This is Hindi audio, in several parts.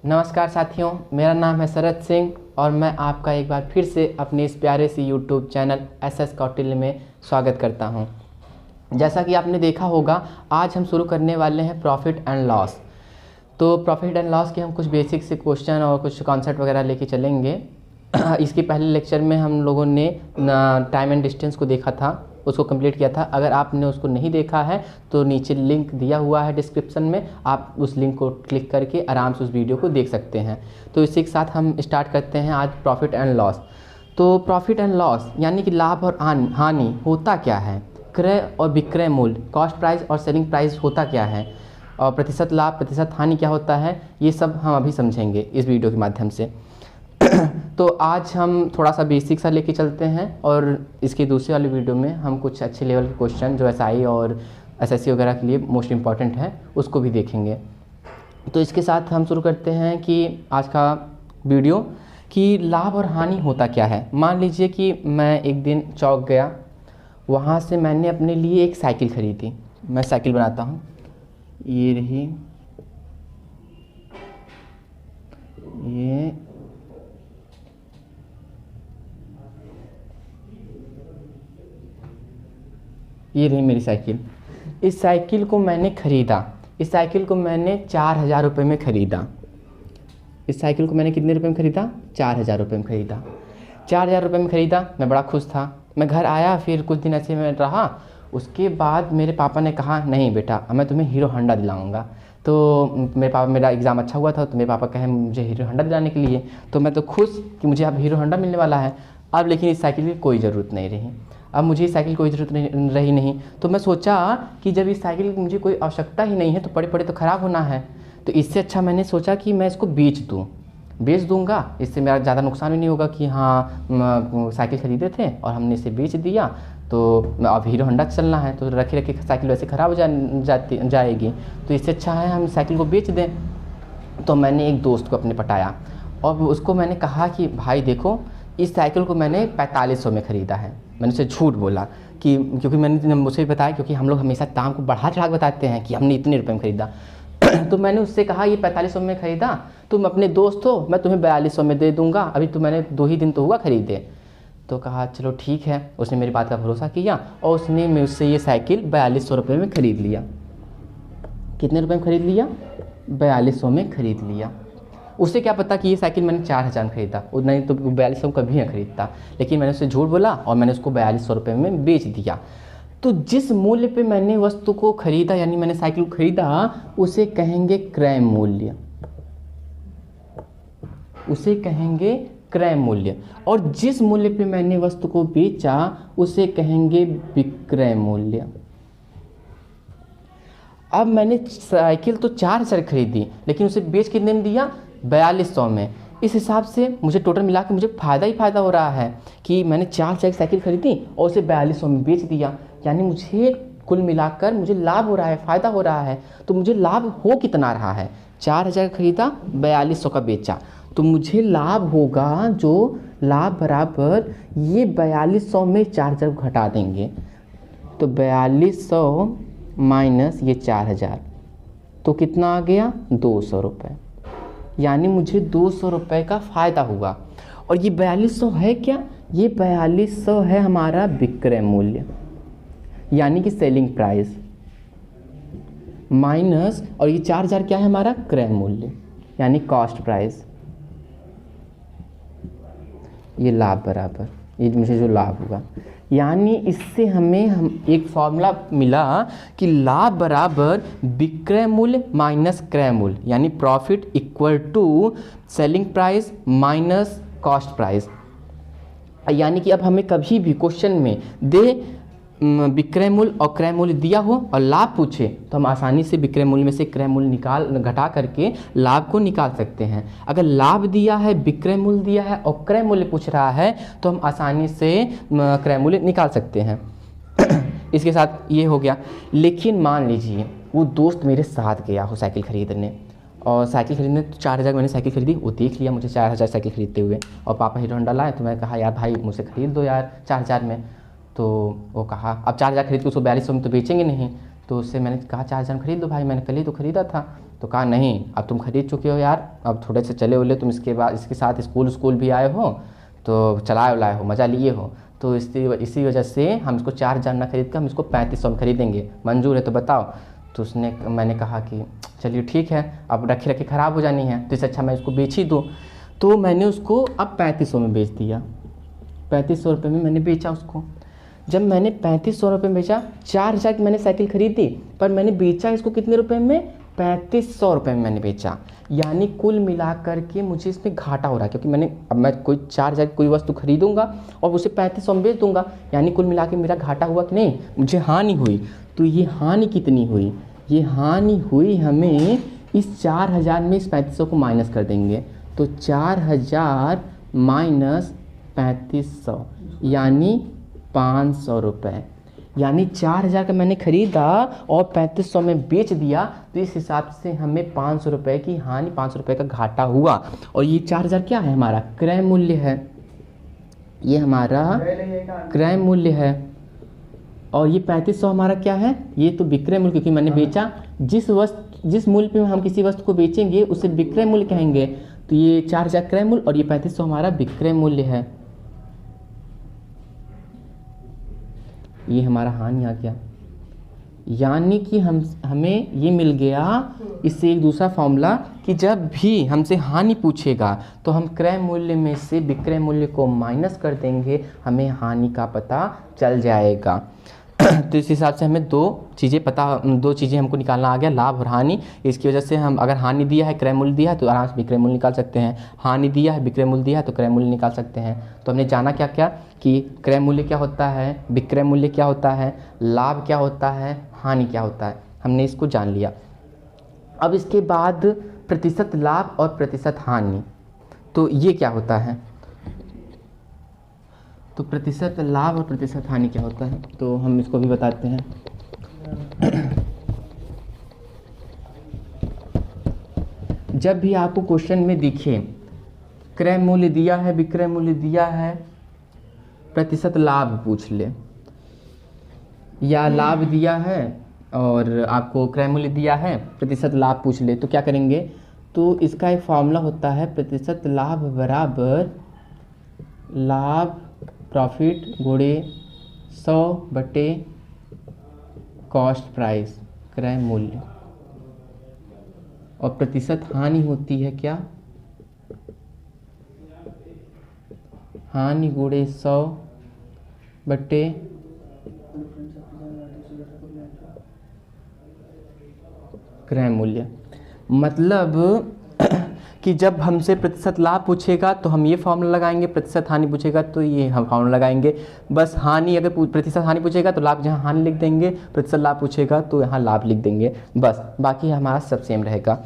नमस्कार साथियों, मेरा नाम है शरद सिंह और मैं आपका एक बार फिर से अपने इस प्यारे से यूट्यूब चैनल एसएस कौटिल्य में स्वागत करता हूं। जैसा कि आपने देखा होगा, आज हम शुरू करने वाले हैं प्रॉफिट एंड लॉस। तो प्रॉफिट एंड लॉस के हम कुछ बेसिक से क्वेश्चन और कुछ कॉन्सेप्ट वगैरह लेके चलेंगे। इसके पहले लेक्चर में हम लोगों ने टाइम एंड डिस्टेंस को देखा था, उसको कंप्लीट किया था। अगर आपने उसको नहीं देखा है तो नीचे लिंक दिया हुआ है डिस्क्रिप्शन में, आप उस लिंक को क्लिक करके आराम से उस वीडियो को देख सकते हैं। तो इसी के साथ हम स्टार्ट करते हैं आज प्रॉफिट एंड लॉस। तो प्रॉफिट एंड लॉस यानी कि लाभ और हानि होता क्या है, क्रय और विक्रय मूल्य, कॉस्ट प्राइस और सेलिंग प्राइस होता क्या है, और प्रतिशत लाभ प्रतिशत हानि क्या होता है, ये सब हम अभी समझेंगे इस वीडियो के माध्यम से। तो आज हम थोड़ा सा बेसिक सा लेके चलते हैं और इसकी दूसरी वाली वीडियो में हम कुछ अच्छे लेवल के क्वेश्चन जो एसआई और एसएससी वगैरह के लिए मोस्ट इम्पॉर्टेंट है उसको भी देखेंगे। तो इसके साथ हम शुरू करते हैं कि आज का वीडियो कि लाभ और हानि होता क्या है। मान लीजिए कि मैं एक दिन चौक गया, वहाँ से मैंने अपने लिए एक साइकिल खरीदी। मैं साइकिल बनाता हूँ, ये रही, ये रही मेरी साइकिल। इस साइकिल को मैंने ख़रीदा, इस साइकिल को मैंने 4,000 रुपये में ख़रीदा। इस साइकिल को मैंने कितने रुपए में ख़रीदा? 4,000 रुपये में ख़रीदा। 4,000 रुपये में ख़रीदा, मैं बड़ा खुश था। मैं घर आया, फिर कुछ दिन ऐसे में रहा। उसके बाद मेरे पापा ने कहा, नहीं बेटा, मैं तुम्हें हीरो होंडा दिलाऊंगा। तो मेरा एग्ज़ाम अच्छा हुआ था, तो मेरे पापा कहे मुझे हीरो होंडा दिलाने के लिए। तो मैं तो खुश कि मुझे अब हीरो होंडा मिलने वाला है। अब लेकिन इस साइकिल की कोई ज़रूरत नहीं रही। अब मुझे इस साइकिल की कोई ज़रूरत रही नहीं। तो मैं सोचा कि जब इस साइकिल की मुझे कोई आवश्यकता ही नहीं है तो पड़े पड़े तो ख़राब होना है। तो इससे अच्छा मैंने सोचा कि मैं इसको बेच दूँगा। इससे मेरा ज़्यादा नुकसान भी नहीं होगा कि हाँ साइकिल ख़रीदे थे और हमने इसे बेच दिया, तो अब हीरो होंडा चलना है तो रखे रखे साइकिल वैसे ख़राब हो जाएगी। तो इससे अच्छा है हम साइकिल को बेच दें। तो मैंने एक दोस्त को अपने पटाया और उसको मैंने कहा कि भाई देखो, इस साइकिल को मैंने 4500 में ख़रीदा है। मैंने उसे झूठ बोला कि क्योंकि मैंने मुझे बताया, क्योंकि हम लोग हमेशा दाम को बढ़ा चढ़ा बताते हैं कि हमने इतने रुपए में ख़रीदा। तो मैंने उससे कहा ये 4500 में ख़रीदा, तुम अपने दोस्त हो, मैं तुम्हें 4200 में दे दूँगा, अभी तो मैंने 2 ही दिन तो हुआ ख़रीदे। तो कहा चलो ठीक है। उसने मेरी बात का भरोसा किया और उसने मुझसे ये साइकिल 4200 रुपये में ख़रीद लिया। कितने रुपये में ख़रीद लिया? 4200 में ख़रीद लिया। उसे क्या पता कि ये साइकिल मैंने 4,000 में ख़रीदा, नहीं तो 4200 में कभी नहीं खरीदता। लेकिन मैंने उसे झूठ बोला और मैंने उसको 4200 रुपये में बेच दिया। तो जिस मूल्य पे मैंने वस्तु को खरीदा, यानी मैंने साइकिल को खरीदा, उसे कहेंगे क्रय मूल्य, उसे कहेंगे क्रय मूल्य। और जिस मूल्य पे मैंने वस्तु को बेचा उसे कहेंगे विक्रय मूल्य। अब मैंने साइकिल तो 4,000 खरीदी, लेकिन उसे बेच कितने में दिया? 4200 में। इस हिसाब से मुझे टोटल मिला के मुझे फ़ायदा ही फ़ायदा हो रहा है कि मैंने 4,000 की साइकिल खरीदी और उसे 4200 में बेच दिया। यानी मुझे कुल मिलाकर मुझे लाभ हो रहा है, फ़ायदा हो रहा है। तो मुझे लाभ हो कितना रहा है? 4,000 खरीदा, 4200 का बेचा, तो मुझे लाभ होगा, जो लाभ बराबर ये 4200 में 4,000 घटा देंगे, तो 4200 माइनस ये 4,000, तो कितना आ गया? 200 रुपये। यानी मुझे 200 रुपये का फ़ायदा हुआ। और ये 4200 है क्या? ये 4200 है हमारा विक्रय मूल्य, यानी कि सेलिंग प्राइस, माइनस, और ये 4,000 क्या है हमारा? क्रय मूल्य, यानी कॉस्ट प्राइस। ये लाभ बराबर, ये मुझे जो लाभ हुआ, यानी इससे हम एक फॉर्मूला मिला कि लाभ बराबर विक्रय मूल्य माइनस क्रय मूल्य, यानी profit equal to selling price minus cost price. यानी कि अब हमें कभी भी क्वेश्चन में दे विक्रय मूल्य और क्रय मूल्य दिया हो और लाभ पूछे, तो हम आसानी से विक्रय मूल्य में से क्रय मूल्य घटा करके लाभ को निकाल सकते हैं। अगर लाभ दिया है, विक्रय मूल्य दिया है और क्रय मूल्य पूछ रहा है, तो हम आसानी से क्रय मूल्य निकाल सकते हैं। इसके साथ ये हो गया। लेकिन मान लीजिए वो दोस्त मेरे साथ गया हो साइकिल खरीदने, और साइकिल खरीदने तो 4,000 मैंने साइकिल खरीदी, वो देख लिया मुझे 4,000 साइकिल खरीदते हुए, और पापा हीरो होंडा लाए, तो मैं कहा यार भाई मुझसे खरीद दो यार 4,000 में। तो वो कहा अब 4,000 खरीद के उसको 4200 में तो बेचेंगे नहीं, तो उससे मैंने कहा 4,000 खरीद लो भाई, मैंने कल ही तो खरीदा था। तो कहा नहीं, अब तुम खरीद चुके हो यार, अब थोड़े से चले उले तुम, इसके बाद इसके साथ स्कूल भी आए हो, तो चलाए उलाए हो, मज़ा लिए हो, तो इसी वजह से हम इसको 4,000 ना खरीद कर हम इसको 3500 में खरीदेंगे, मंजूर है तो बताओ। तो मैंने कहा कि चलिए ठीक है, अब रखे रखे ख़राब हो जानी है, तो इससे अच्छा मैं इसको बेच ही दूँ। तो मैंने उसको अब 3500 में बेच दिया, 3500 रुपये में मैंने बेचा उसको। जब मैंने 3500 रुपये में बेचा, 4,000 की मैंने साइकिल खरीदी, पर मैंने बेचा इसको कितने रुपए में, 3500 रुपये में मैंने बेचा। यानी कुल मिलाकर के मुझे इसमें घाटा हो रहा है, क्योंकि अब मैं कोई 4,000 की कोई वस्तु खरीदूंगा और उसे 3500 में बेच दूंगा, यानी कुल मिला के मेरा घाटा हुआ कि नहीं, मुझे हानि हुई। तो ये हानि कितनी हुई, ये हानि हुई हमें इस 4,000 में इस 3500 को माइनस कर देंगे, तो 4,000 माइनस 3500 यानी 500 रुपये। यानी 4,000 का मैंने खरीदा और 3500 में बेच दिया, तो इस हिसाब से हमें 500 रुपये की हानि, 500 रुपये का घाटा हुआ। और ये 4,000 क्या है, हमारा क्रय मूल्य है, ये हमारा क्रय मूल्य है। और ये 3500 हमारा क्या है, ये तो विक्रय मूल्य, क्योंकि मैंने बेचा, जिस मूल्य पे हम किसी वस्तु को बेचेंगे उसे विक्रय मूल्य कहेंगे। तो ये 4,000 क्रय मूल्य और ये 3500 हमारा विक्रय मूल्य है। ये हमारा हानि आ गया, यानी कि हमें ये मिल गया इससे एक दूसरा फॉर्मूला कि जब भी हमसे हानि पूछेगा तो हम क्रय मूल्य में से विक्रय मूल्य को माइनस कर देंगे, हमें हानि का पता चल जाएगा। तो इस हिसाब से हमें दो चीज़ें हमको निकालना आ गया, लाभ और हानि। इसकी वजह से हम अगर हानि दिया है, क्रय मूल्य दिया है, तो आराम से विक्रय मूल्य निकाल सकते हैं, हानि दिया है, विक्रय मूल्य दिया है, तो क्रय मूल्य निकाल सकते हैं। तो हमने जाना क्या क्या कि क्रय मूल्य क्या होता है, विक्रय मूल्य क्या होता है, लाभ क्या होता है, हानि क्या होता है, हमने इसको जान लिया। अब इसके बाद प्रतिशत लाभ और प्रतिशत हानि, तो ये क्या होता है, तो प्रतिशत लाभ और प्रतिशत हानि क्या होता है, तो हम इसको भी बताते हैं। जब भी आपको क्वेश्चन में दिखे क्रय मूल्य दिया है, विक्रय मूल्य दिया है, प्रतिशत लाभ पूछ ले, या लाभ दिया है और आपको क्रय मूल्य दिया है, प्रतिशत लाभ पूछ ले, तो क्या करेंगे, तो इसका एक फॉर्मूला होता है, प्रतिशत लाभ बराबर लाभ प्रॉफिट गुणे 100 बटे कॉस्ट प्राइस क्रय मूल्य, और प्रतिशत हानि होती है क्या, हानि गुणे 100 बटे क्रय मूल्य। मतलब कि जब हमसे प्रतिशत लाभ पूछेगा तो हम ये फॉर्मूला लगाएंगे, प्रतिशत हानि पूछेगा तो ये हम फॉर्मूला लगाएंगे। बस हानि अगर प्रतिशत हानि पूछेगा तो लाभ जहाँ हानि लिख देंगे, प्रतिशत लाभ पूछेगा तो यहाँ लाभ लिख देंगे, बस बाकी हमारा सब सेम रहेगा।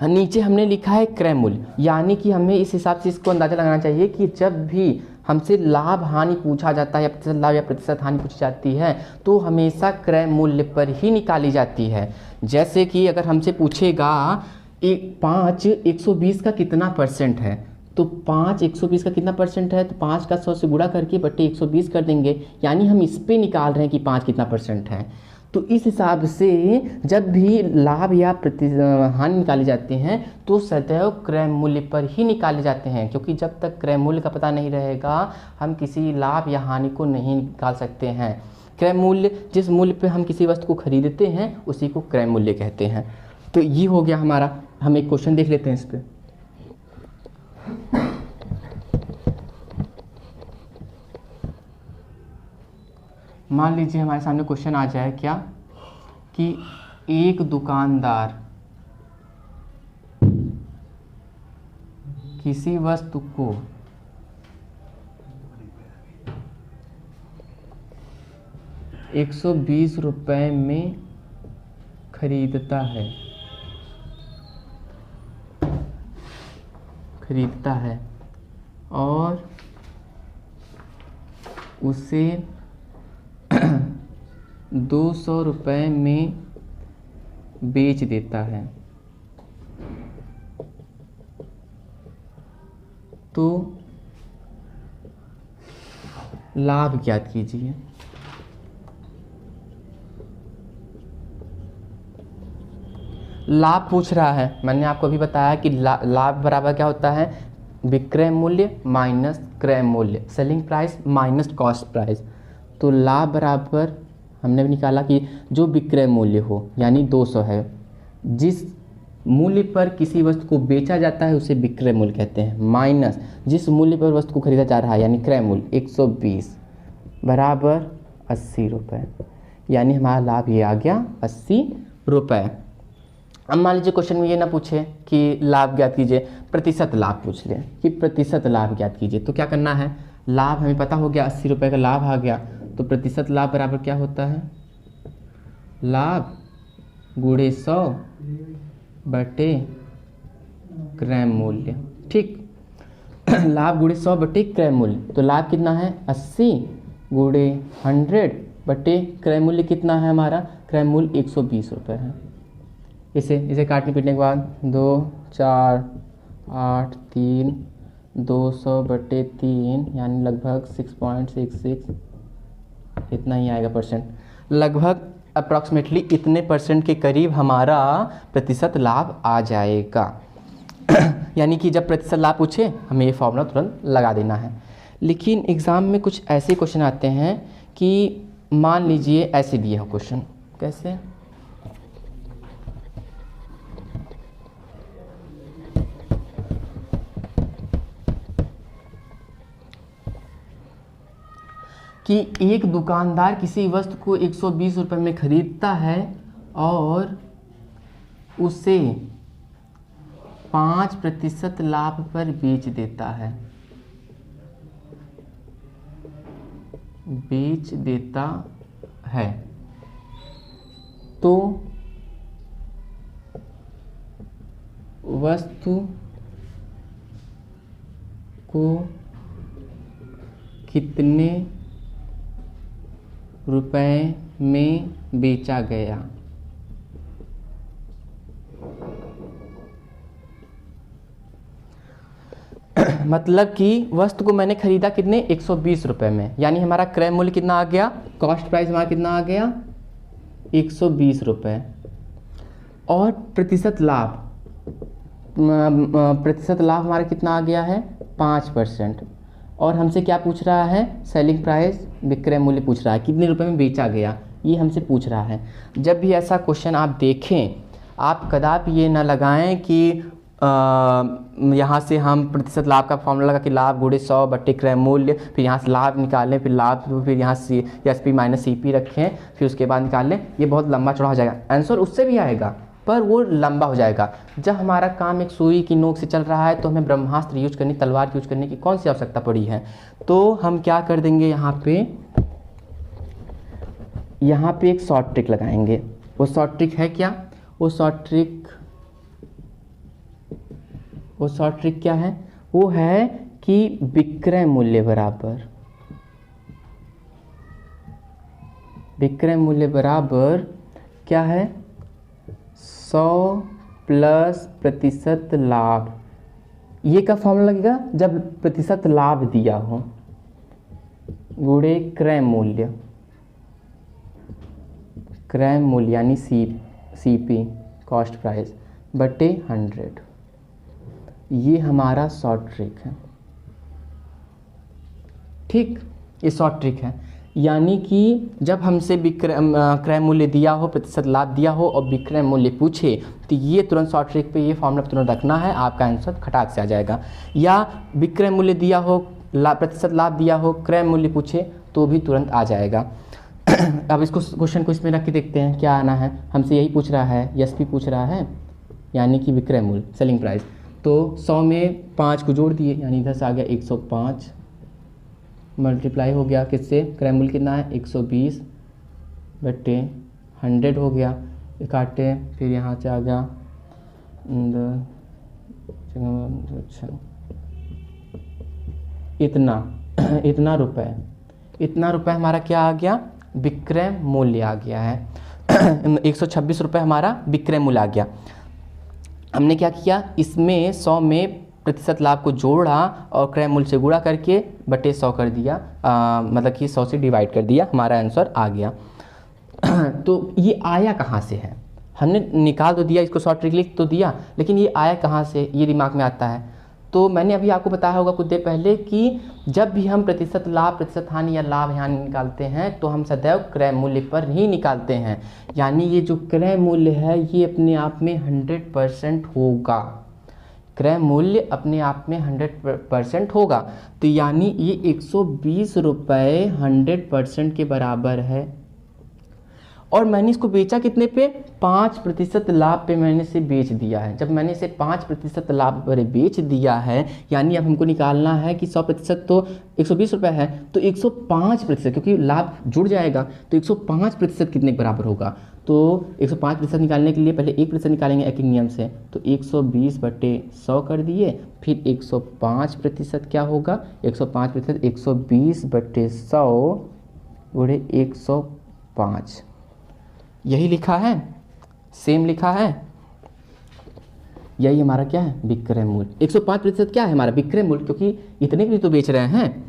नीचे हमने लिखा है क्रय मूल्य, यानी कि हमें इस हिसाब से इसको अंदाज़ा लगाना चाहिए कि जब भी हमसे लाभ हानि पूछा जाता है या प्रतिशत लाभ या प्रतिशत हानि पूछी जाती है तो हमेशा क्रय मूल्य पर ही निकाली जाती है। जैसे कि अगर हमसे पूछेगा 5 120 का कितना परसेंट है, तो 5 120 का कितना परसेंट है, तो 5 का 100 से गुणा करके बटे 120 कर देंगे, यानी हम इस पे निकाल रहे हैं कि 5 कितना परसेंट है। तो इस हिसाब से जब भी लाभ या हानि निकाले जाते हैं तो सदैव क्रय मूल्य पर ही निकाले जाते हैं, क्योंकि जब तक क्रय मूल्य का पता नहीं रहेगा हम किसी लाभ या हानि को नहीं निकाल सकते हैं। क्रय मूल्य, जिस मूल्य पे हम किसी वस्तु को खरीदते हैं उसी को क्रय मूल्य कहते हैं। तो ये हो गया हमारा। हम एक क्वेश्चन देख लेते हैं इस पे। मान लीजिए हमारे सामने क्वेश्चन आ जाए क्या कि एक दुकानदार किसी वस्तु को ₹120 में खरीदता है और उसे 200 रुपये में बेच देता है, तो लाभ ज्ञात कीजिए। लाभ पूछ रहा है। मैंने आपको अभी बताया कि लाभ बराबर क्या होता है, विक्रय मूल्य माइनस क्रय मूल्य, selling price minus cost price. तो लाभ बराबर हमने भी निकाला कि जो विक्रय मूल्य हो यानी 200 है, जिस मूल्य पर किसी वस्तु को बेचा जाता है उसे विक्रय मूल्य कहते हैं, माइनस जिस मूल्य पर वस्तु को खरीदा जा रहा है यानी क्रय मूल्य 120 बराबर 80 रुपये, यानी हमारा लाभ ये आ गया 80 रुपये। अब मान लीजिए क्वेश्चन में ये ना पूछे कि लाभ ज्ञात कीजिए, प्रतिशत लाभ पूछ ले कि प्रतिशत लाभ ज्ञात कीजिए। तो क्या करना है, लाभ हमें पता हो गया 80 रुपये का लाभ आ गया, तो प्रतिशत लाभ बराबर क्या होता है, लाभ गुणे 100 बटे क्रय मूल्य। ठीक, लाभ गुणे 100 बटे क्रय मूल्य, तो लाभ कितना है 80 गुणे 100 बटे क्रय मूल्य कितना है हमारा, क्रय मूल्य 120 रुपये है। इसे काटने पीटने के बाद 2 4 8 3 200 बटे 3 यानी लगभग 6.66 इतना ही आएगा परसेंट, लगभग अप्रॉक्सीमेटली इतने परसेंट के करीब हमारा प्रतिशत लाभ आ जाएगा। यानी कि जब प्रतिशत लाभ पूछे हमें ये फॉर्मूला तुरंत लगा देना है। लेकिन एग्ज़ाम में कुछ ऐसे क्वेश्चन आते हैं कि मान लीजिए ऐसे दिए हो क्वेश्चन, कैसे, कि एक दुकानदार किसी वस्तु को 120 रुपये में खरीदता है और उसे 5% लाभ पर बेच देता है, तो वस्तु को कितने रुपए में बेचा गया। मतलब कि वस्तु को मैंने खरीदा कितने 120 रुपये में, यानी हमारा क्रय मूल्य कितना आ गया, कॉस्ट प्राइस हमारा कितना आ गया 120 रुपये, और प्रतिशत लाभ हमारा कितना आ गया है 5%, और हमसे क्या पूछ रहा है, सेलिंग प्राइस विक्रय मूल्य पूछ रहा है, कितने रुपए में बेचा गया ये हमसे पूछ रहा है। जब भी ऐसा क्वेश्चन आप देखें, आप कदापि ये ना लगाएं कि यहाँ से हम प्रतिशत लाभ का फॉर्मूला लगा कि लाभ गुणे 100 बटे क्रय मूल्य, फिर यहाँ से लाभ निकालें, फिर यहाँ से SP माइनस CP रखें, फिर उसके बाद निकाल लें, ये बहुत लंबा चौड़ा हो जाएगा। आंसर उससे भी आएगा पर वो लंबा हो जाएगा। जब हमारा काम एक सुई की नोक से चल रहा है तो हमें ब्रह्मास्त्र यूज करने, तलवार यूज करने की कौन सी आवश्यकता पड़ी है। तो हम क्या कर देंगे, यहाँ पे एक शॉर्ट ट्रिक लगाएंगे। वो शॉर्ट ट्रिक है क्या, वो शॉर्ट ट्रिक क्या है, वो है कि विक्रय मूल्य बराबर क्या है 100 प्लस प्रतिशत लाभ। ये का फॉर्मूला लगेगा जब प्रतिशत लाभ दिया हो, गुणे क्रय मूल्य यानी CP कॉस्ट प्राइस बटे 100। ये हमारा शॉर्ट ट्रिक है। ठीक, ये शॉर्ट ट्रिक है, यानी कि जब हमसे क्रय मूल्य दिया हो, प्रतिशत लाभ दिया हो और विक्रय मूल्य पूछे तो ये तुरंत शॉर्ट ट्रिक पे ये फॉर्मूला तुरंत रखना है, आपका आंसर खटाक से आ जाएगा। या विक्रय मूल्य दिया हो, प्रतिशत लाभ दिया हो, क्रय मूल्य पूछे तो भी तुरंत आ जाएगा। अब इसको क्वेश्चन को इसमें रख के देखते हैं क्या आना है। हमसे यही पूछ रहा है, SP पूछ रहा है, यानी कि विक्रय मूल्य सेलिंग प्राइस। तो 100 में 5 को जोड़ दिए, यानी इधर से आ गया 105 मल्टीप्लाई हो गया किससे, क्रय मूल्य कितना है 120 बटे 100 हो गया, काटे फिर यहाँ से आ गया अच्छा इतना रुपए हमारा क्या आ गया, विक्रय मूल्य आ गया है। 126 रुपये हमारा विक्रय मूल्य आ गया। हमने क्या किया, इसमें 100 में प्रतिशत लाभ को जोड़ा और क्रय मूल्य से गुणा करके बटे 100 कर दिया, मतलब कि 100 से डिवाइड कर दिया, हमारा आंसर आ गया। तो ये आया कहाँ से है, हमने निकाल तो दिया, इसको शॉर्ट ट्रिक लिख तो दिया, लेकिन ये आया कहाँ से, ये दिमाग में आता है। तो मैंने अभी आपको बताया होगा कुछ देर पहले कि जब भी हम प्रतिशत लाभ, प्रतिशत हानि या लाभ हानि निकालते हैं तो हम सदैव क्रय मूल्य पर ही निकालते हैं। यानी ये जो क्रय मूल्य है ये अपने आप में 100% होगा, क्रय मूल्य अपने आप में 100% होगा। तो यानी ये 120 रुपये 100% के बराबर है। और मैंने इसको बेचा कितने पे, 5% लाभ पे मैंने इसे बेच दिया है। जब मैंने इसे 5% लाभ पर बेच दिया है, यानी अब हमको निकालना है कि 100% तो 120 रुपये है, तो 105%, क्योंकि लाभ जुड़ जाएगा तो 105% कितने के बराबर होगा। तो 105% निकालने के लिए पहले 1% निकालेंगे एक नियम से, तो 120/100 कर दिए, फिर 105% क्या होगा, 105% 120/100 गुणे 105, यही लिखा है, सेम लिखा है। यही हमारा क्या है, विक्रय मूल्य। 105% क्या है हमारा विक्रय मूल्य, क्योंकि इतने के लिए तो बेच रहे हैं।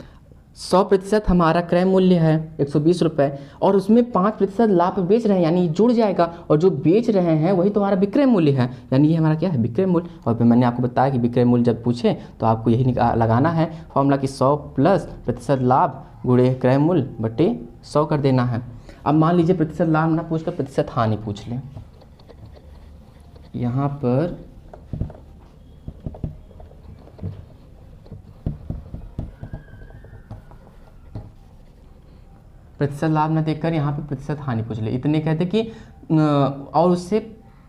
100% हमारा क्रय मूल्य है 120 रुपये, और उसमें 5% लाभ पे बेच रहे हैं, यानी ये जुड़ जाएगा, और जो बेच रहे हैं वही तो हमारा विक्रय मूल्य है, यानी ये हमारा क्या है, विक्रय मूल्य। और फिर मैंने आपको बताया कि विक्रय मूल्य जब पूछे तो आपको यही लगाना है फॉर्मूला कि 100 प्लस प्रतिशत लाभ गुणे क्रय मूल्य बटे 100 कर देना है। अब मान लीजिए प्रतिशत लाभ ना पूछ कर प्रतिशत हानि पूछ लें। यहाँ पर प्रतिशत लाभ ना देखकर यहाँ पे प्रतिशत हानि पूछ ले। इतने कहते कि और उससे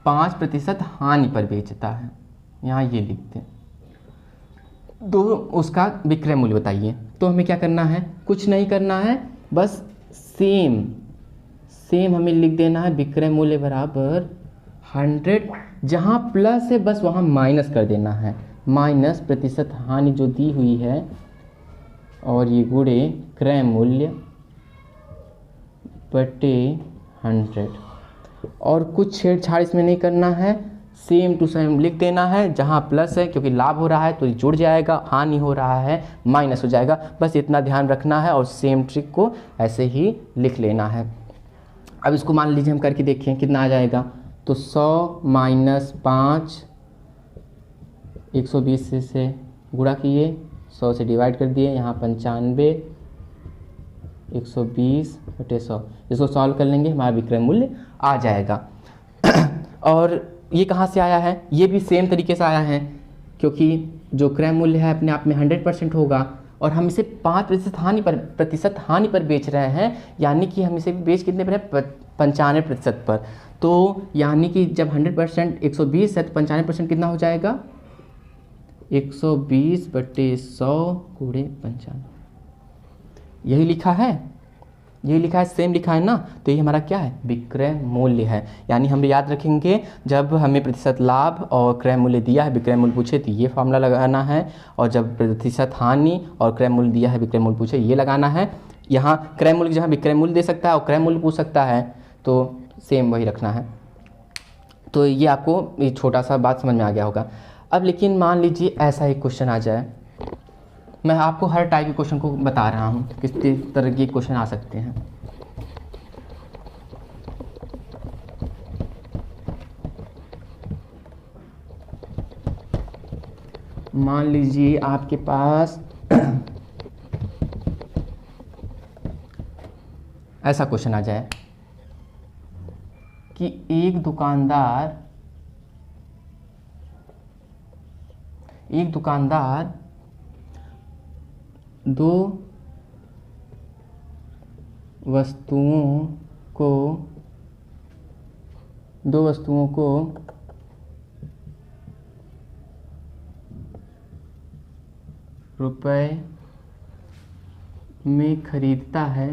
5% हानि पर बेचता है, यहाँ ये लिखते हैं। तो उसका विक्रय मूल्य बताइए। तो हमें क्या करना है, कुछ नहीं करना है, बस सेम हमें लिख देना है, विक्रय मूल्य बराबर 100, जहाँ प्लस है बस वहाँ माइनस कर देना है, माइनस प्रतिशत हानि जो दी हुई है, और ये गुणे क्रय मूल्य बटे 100। और कुछ छेड़छाड़ इसमें नहीं करना है, सेम टू सेम लिख देना है। जहाँ प्लस है क्योंकि लाभ हो रहा है तो जुड़ जाएगा, हानि हो रहा है माइनस हो जाएगा, बस इतना ध्यान रखना है। और सेम ट्रिक को ऐसे ही लिख लेना है। अब इसको मान लीजिए हम करके देखें कितना आ जाएगा। तो 100 - 5 120 से गुणा किए, 100 से डिवाइड कर दिए, यहाँ 95 120/100, इसको सॉल्व कर लेंगे, हमारा विक्रय मूल्य आ जाएगा। और ये कहाँ से आया है, ये भी सेम तरीके से आया है, क्योंकि जो क्रय मूल्य है अपने आप में 100% होगा, और हम इसे 5% हानि पर बेच रहे हैं, यानी कि हम इसे बेच कितने पर है, 95% पर। तो यानी कि जब 100% 120 है तो 95% कितना हो जाएगा, 120/100 गुणे 95। यही लिखा है, यही लिखा है, सेम लिखा है ना। तो ये हमारा क्या है, विक्रय मूल्य है। यानी हम याद रखेंगे, जब हमें प्रतिशत लाभ और क्रय मूल्य दिया है, विक्रय मूल्य पूछे तो ये फॉर्मूला लगाना है, और जब प्रतिशत हानि और क्रय मूल्य दिया है, विक्रय मूल्य पूछे, ये लगाना है। यहाँ क्रय मूल्य जहाँ विक्रय मूल्य दे सकता है और क्रय मूल्य पूछ सकता है, तो सेम वही रखना है। तो ये आपको ये छोटा सा बात समझ में आ गया होगा। अब लेकिन मान लीजिए ऐसा एक क्वेश्चन आ जाए, मैं आपको हर टाइप के क्वेश्चन को बता रहा हूँ किस तरह के क्वेश्चन आ सकते हैं। मान लीजिए आपके पास ऐसा क्वेश्चन आ जाए कि एक दुकानदार दो वस्तुओं को रुपए में खरीदता है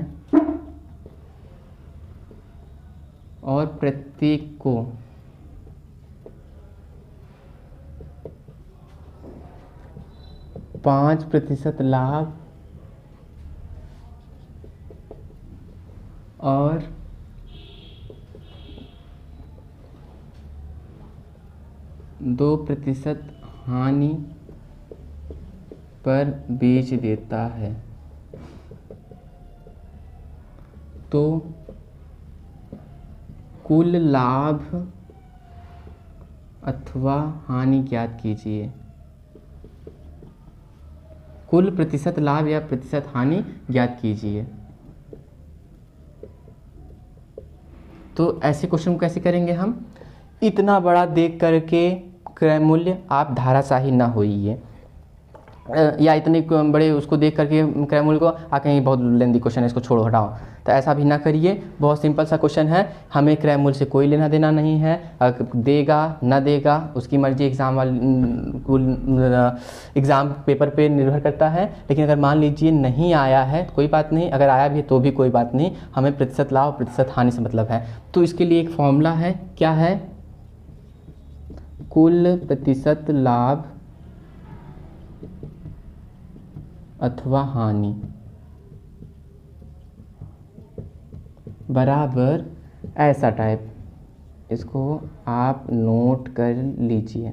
और प्रत्येक को 5% लाभ और 2% हानि पर बेच देता है, तो कुल लाभ अथवा हानि ज्ञात कीजिए। कुल प्रतिशत लाभ या प्रतिशत हानि ज्ञात कीजिए। तो ऐसे क्वेश्चन को कैसे करेंगे हम? इतना बड़ा देख करके क्रय मूल्य आप धाराशाही ना होइए, या इतने बड़े उसको देख करके क्रय मूल्य को कहीं बहुत लेंदी क्वेश्चन है इसको छोड़ो हटाओ, तो ऐसा भी ना करिए। बहुत सिंपल सा क्वेश्चन है, हमें क्रय मूल्य से कोई लेना देना नहीं है, देगा ना देगा उसकी मर्जी एग्ज़ाम पेपर पे निर्भर करता है। लेकिन अगर मान लीजिए नहीं आया है तो कोई बात नहीं, अगर आया भी है तो भी कोई बात नहीं, हमें प्रतिशत लाभ प्रतिशत हानि से मतलब है। तो इसके लिए एक फॉर्मूला है, क्या है? कुल प्रतिशत लाभ अथवा हानि बराबर ऐसा टाइप, इसको आप नोट कर लीजिए।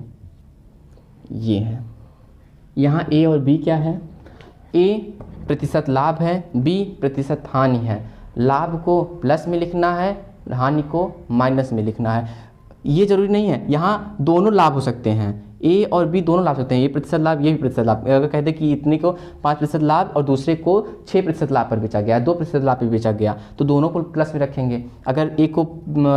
ये है, यहाँ ए और बी क्या है? ए प्रतिशत लाभ है, बी प्रतिशत हानि है। लाभ को प्लस में लिखना है, हानि को माइनस में लिखना है। ये जरूरी नहीं है, यहाँ दोनों लाभ हो सकते हैं, ए और बी दोनों लाभ सकते हैं, ये प्रतिशत लाभ ये भी प्रतिशत लाभ। अगर कहते कि इतने को 5% लाभ और दूसरे को 6% लाभ पर बेचा गया, 2% लाभ पर बेचा गया, तो दोनों को प्लस में रखेंगे। अगर एक को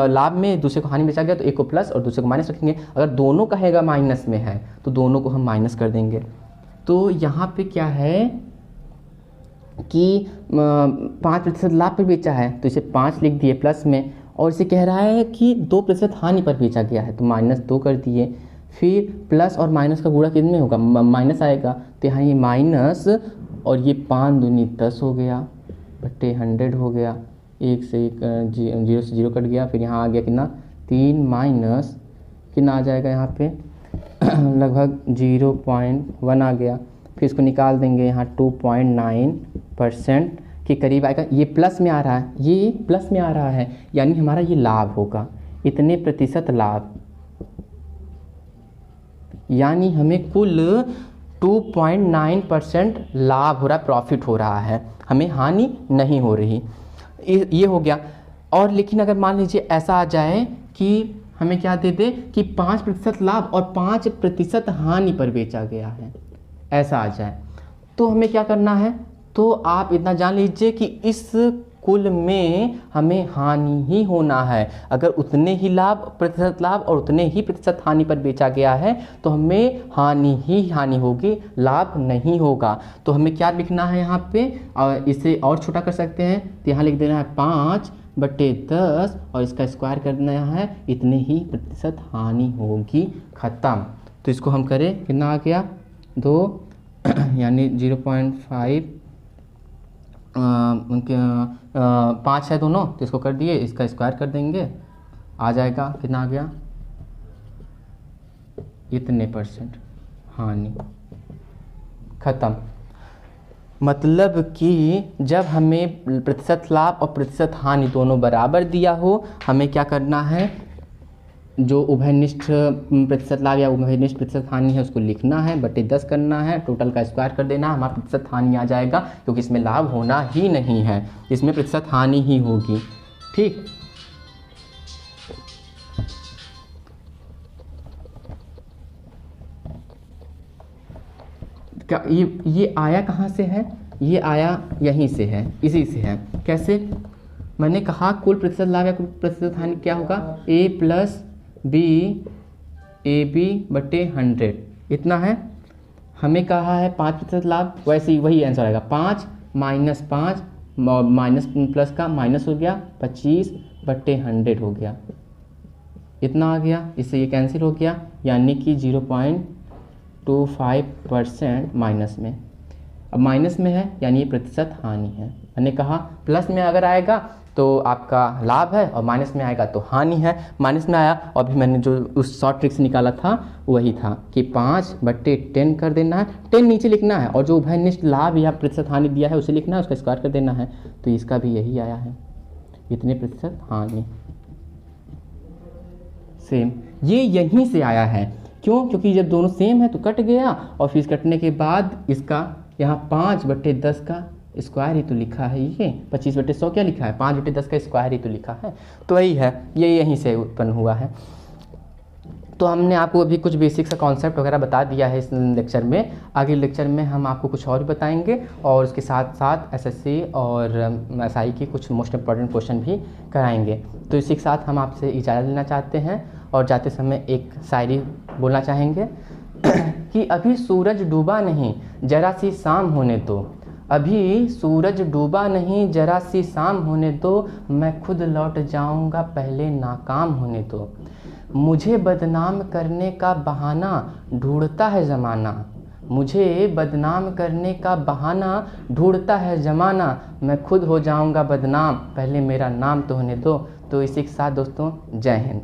लाभ में दूसरे को हानि बेचा गया तो एक को प्लस और दूसरे को माइनस रखेंगे। अगर दोनों कहेगा माइनस में है तो दोनों को हम माइनस कर देंगे। तो यहाँ पे क्या है कि 5% लाभ पर बेचा है तो इसे 5 लिख दिए प्लस में, और इसे कह रहा है कि 2% हानि पर बेचा गया है तो -2 कर दिए। फिर प्लस और माइनस का गुणा कितने होगा? माइनस आएगा, तो यहाँ ये माइनस और ये 5 दूनी 10 हो गया बट्टे 100 हो गया। 1 से 1 0 से 0 कट गया, फिर यहाँ आ गया कितना? 3 माइनस कितना आ जाएगा यहाँ पे? लगभग 0.1 आ गया। फिर इसको निकाल देंगे, यहाँ 2.9% के करीब आएगा। ये प्लस में आ रहा है, ये प्लस में आ रहा है, यानी हमारा ये लाभ होगा, इतने प्रतिशत लाभ, यानी हमें कुल 2.9% लाभ हो रहा है, प्रॉफिट हो रहा है, हमें हानि नहीं हो रही। ये हो गया। और लेकिन अगर मान लीजिए ऐसा आ जाए कि हमें क्या दे दे कि 5% लाभ और 5% हानि पर बेचा गया है, ऐसा आ जाए तो हमें क्या करना है? तो आप इतना जान लीजिए कि इस कुल में हमें हानि ही होना है। अगर उतने ही लाभ प्रतिशत लाभ और उतने ही प्रतिशत हानि पर बेचा गया है तो हमें हानि ही हानि होगी, लाभ नहीं होगा। तो हमें क्या लिखना है यहाँ पे? और इसे और छोटा कर सकते हैं, तो यहाँ लिख देना है 5/10 और इसका स्क्वायर करना है, इतने ही प्रतिशत हानि होगी, ख़त्म। तो इसको हम करें, कितना आ गया? 2 यानी 0.5 उनके 5 है दोनों, तो इसको कर दिए, इसका स्क्वायर कर देंगे, आ जाएगा कितना आ गया? इतने % हानि, ख़त्म। मतलब कि जब हमें प्रतिशत लाभ और प्रतिशत हानि दोनों बराबर दिया हो, हमें क्या करना है? जो उभयनिष्ठ प्रतिशत लाभ या उभयनिष्ठ प्रतिशत हानि है उसको लिखना है, बटे 10 करना है, टोटल का स्क्वायर कर देना, हमारा प्रतिशत हानि आ जाएगा, क्योंकि इसमें लाभ होना ही नहीं है, इसमें प्रतिशत हानि ही होगी। ठीक, क्या ये आया कहाँ से है? ये आया यहीं से है, इसी से है। कैसे? मैंने कहा कुल प्रतिशत लाभ या कुल प्रतिशत हानि क्या होगा? A + B AB बटे 100, इतना है। हमें कहा है 5% लाभ, वैसे ही वही आंसर आएगा। 5 - 5 माइनस प्लस का माइनस हो गया, 25/100 हो गया, इतना आ गया। इससे ये कैंसिल हो गया, यानी कि 0.25% माइनस में। अब माइनस में है यानी ये प्रतिशत हानि है। मैंने कहा प्लस में अगर आएगा तो आपका लाभ है और माइनस में आएगा तो हानि है। माइनस में आया और अभी मैंने जो उस शॉर्ट ट्रिक से निकाला था वही था कि 5/10 कर देना है, 10 नीचे लिखना है, और जो उभयनिष्ठ लाभ या प्रतिशत हानि दिया है उसे लिखना है, उसका स्क्वायर कर देना है। तो इसका भी यही आया है, इतने प्रतिशत हानि। सेम ये यहीं से आया है। क्यों? क्योंकि जब दोनों सेम है तो कट गया, और फिर कटने के बाद इसका यहाँ 5/10 का स्क्वायर ही तो लिखा है, ये 25/100 क्या लिखा है? 5/10 का स्क्वायर ही तो लिखा है। तो वही है, ये यहीं से उत्पन्न हुआ है। तो हमने आपको अभी कुछ बेसिक सा कॉन्सेप्ट वगैरह बता दिया है इस लेक्चर में। अगले लेक्चर में हम आपको कुछ और भी बताएंगे और उसके साथ साथ एसएससी और एसआई की कुछ मोस्ट इम्पॉर्टेंट क्वेश्चन भी कराएंगे। तो इसी के साथ हम आपसे इजाज़त लेना चाहते हैं और जाते समय एक शायरी बोलना चाहेंगे कि अभी सूरज डूबा नहीं जरा सी शाम होने दो, अभी सूरज डूबा नहीं जरा सी शाम होने दो, मैं खुद लौट जाऊंगा पहले नाकाम होने दो। मुझे बदनाम करने का बहाना ढूंढता है ज़माना, मुझे बदनाम करने का बहाना ढूंढता है ज़माना, मैं खुद हो जाऊंगा बदनाम पहले मेरा नाम तो होने दो। तो इसी के साथ दोस्तों जय हिंद।